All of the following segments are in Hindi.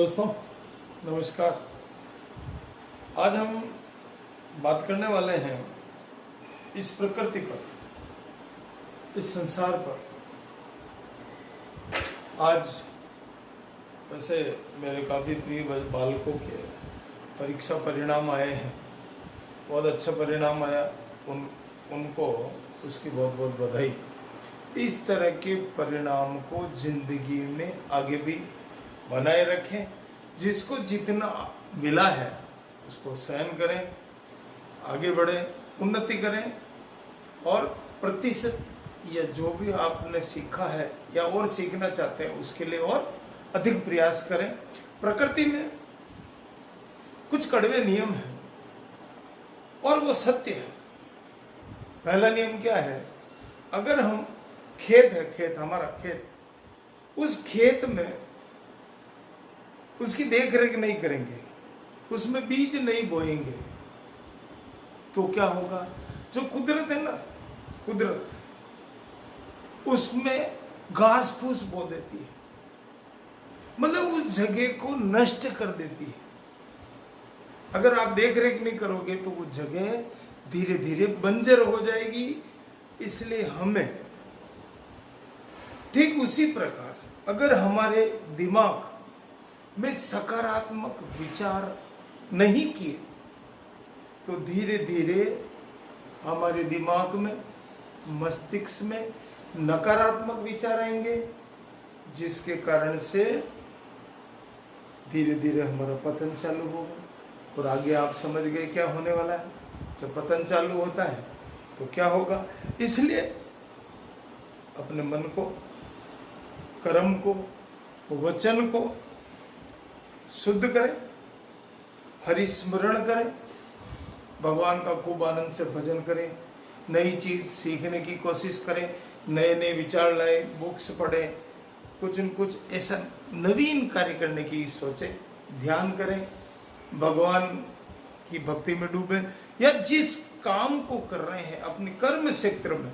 दोस्तों नमस्कार। आज हम बात करने वाले हैं इस प्रकृति पर, इस संसार पर। आज वैसे मेरे काफ़ी प्रिय बालकों के परीक्षा परिणाम आए हैं। बहुत अच्छा परिणाम आया, उनको उसकी बहुत बहुत बधाई। इस तरह के परिणाम को जिंदगी में आगे भी बनाए रखें। जिसको जितना मिला है उसको सहन करें, आगे बढ़ें, उन्नति करें और प्रतिशत या जो भी आपने सीखा है या और सीखना चाहते हैं उसके लिए और अधिक प्रयास करें। प्रकृति में कुछ कड़वे नियम हैं और वो सत्य है। पहला नियम क्या है? अगर हम खेत हमारा खेत, उस खेत में उसकी देख रेख नहीं करेंगे, उसमें बीज नहीं बोएंगे तो क्या होगा? जो कुदरत है ना, कुदरत उसमें घास फूस बो देती है, मतलब उस जगह को नष्ट कर देती है। अगर आप देख रेख नहीं करोगे तो वो जगह धीरे धीरे बंजर हो जाएगी। इसलिए हमें ठीक उसी प्रकार अगर हमारे दिमाग में सकारात्मक विचार नहीं किए तो धीरे धीरे हमारे दिमाग में, मस्तिष्क में नकारात्मक विचार आएंगे, जिसके कारण से धीरे धीरे हमारा पतन चालू होगा। और आगे आप समझ गए क्या होने वाला है। जब पतन चालू होता है तो क्या होगा? इसलिए अपने मन को, कर्म को, वचन को शुद्ध करें, हरि स्मरण करें, भगवान का खूब आनंद से भजन करें, नई चीज सीखने की कोशिश करें, नए नए विचार लाए, बुक्स पढ़ें, कुछ न कुछ ऐसा नवीन कार्य करने की सोचें, ध्यान करें, भगवान की भक्ति में डूबें, या जिस काम को कर रहे हैं अपने कर्म क्षेत्र में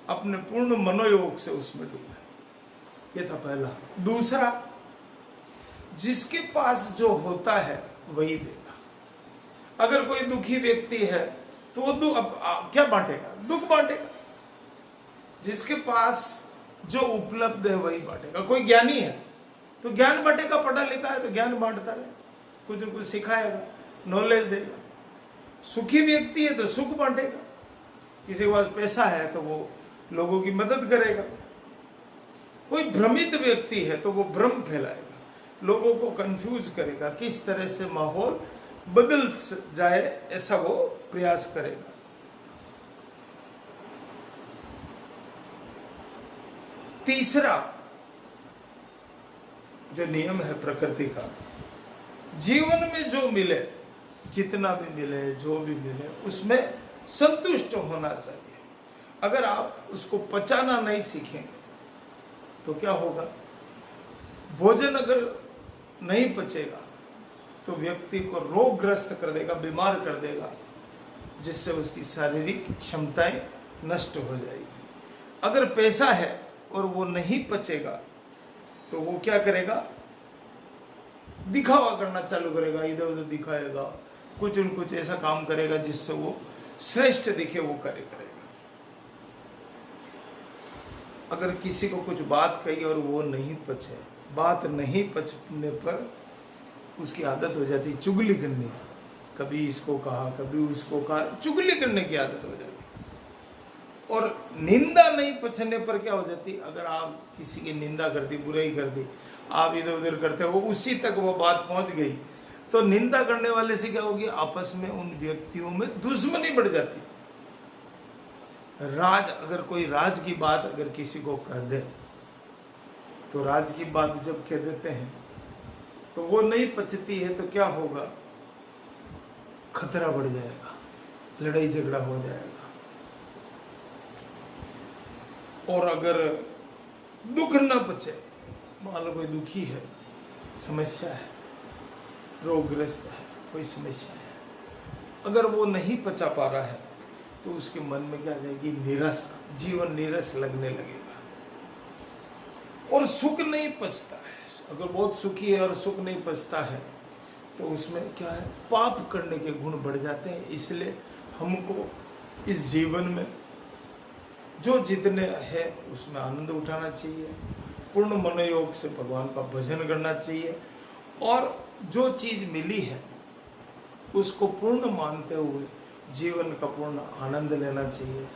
अपने पूर्ण मनोयोग से उसमें डूबें। यह था पहला। दूसरा, जिसके पास जो होता है वही देगा। अगर कोई दुखी व्यक्ति है तो वो क्या बांटेगा? दुख बांटेगा। जिसके पास जो उपलब्ध है वही बांटेगा। कोई ज्ञानी है तो ज्ञान बांटेगा, पढ़ा लिखा है तो ज्ञान बांटता रहे, कुछ न कुछ सिखाएगा, नॉलेज देगा। सुखी व्यक्ति है तो सुख बांटेगा। किसी के पास पैसा है तो वो लोगों की मदद करेगा। कोई भ्रमित व्यक्ति है तो वो भ्रम फैलाएगा, लोगों को कंफ्यूज करेगा, किस तरह से माहौल बदल जाए ऐसा वो प्रयास करेगा। तीसरा जो नियम है प्रकृति का, जीवन में जो मिले, जितना भी मिले, जो भी मिले, उसमें संतुष्ट होना चाहिए। अगर आप उसको पचाना नहीं सीखें तो क्या होगा? भोजन अगर नहीं पचेगा तो व्यक्ति को रोगग्रस्त कर देगा, बीमार कर देगा, जिससे उसकी शारीरिक क्षमताएं नष्ट हो जाएगी। अगर पैसा है और वो नहीं पचेगा तो वो क्या करेगा? दिखावा करना चालू करेगा, इधर उधर दिखाएगा, कुछ न कुछ ऐसा काम करेगा जिससे वो श्रेष्ठ दिखे, वो कार्य करेगा। अगर किसी को कुछ बात कही और वो नहीं पचे, बात नहीं पचने पर उसकी आदत हो जाती चुगली करने की। कभी इसको कहा, कभी उसको कहा, चुगली करने की आदत हो जाती। और निंदा नहीं पचने पर क्या हो जाती? अगर आप किसी की निंदा कर दी, बुराई कर दी, आप इधर उधर करते हो, उसी तक वो बात पहुंच गई तो निंदा करने वाले से क्या होगी? आपस में उन व्यक्तियों में दुश्मनी बढ़ जाती। अगर कोई राज की बात अगर किसी को कह दे तो राज की बात जब कह देते हैं तो वो नहीं पचती है तो क्या होगा? खतरा बढ़ जाएगा, लड़ाई झगड़ा हो जाएगा। और अगर दुख न पचे, मान लो कोई दुखी है, समस्या है, रोगग्रस्त है, कोई समस्या है, अगर वो नहीं पचा पा रहा है तो उसके मन में क्या आ जाएगी? निराशा, जीवन नीरस लगने लगेगा। और सुख नहीं पचता है। अगर बहुत सुखी है और सुख नहीं पचता है तो उसमें क्या है, पाप करने के गुण बढ़ जाते हैं। इसलिए हमको इस जीवन में जो जितने है उसमें आनंद उठाना चाहिए, पूर्ण मनोयोग से भगवान का भजन करना चाहिए और जो चीज़ मिली है उसको पूर्ण मानते हुए जीवन का पूर्ण आनंद लेना चाहिए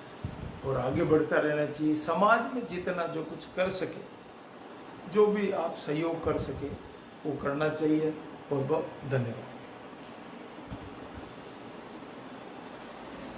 और आगे बढ़ता रहना चाहिए। समाज में जितना जो कुछ कर सके, जो भी आप सहयोग कर सके वो करना चाहिए। बहुत बहुत धन्यवाद।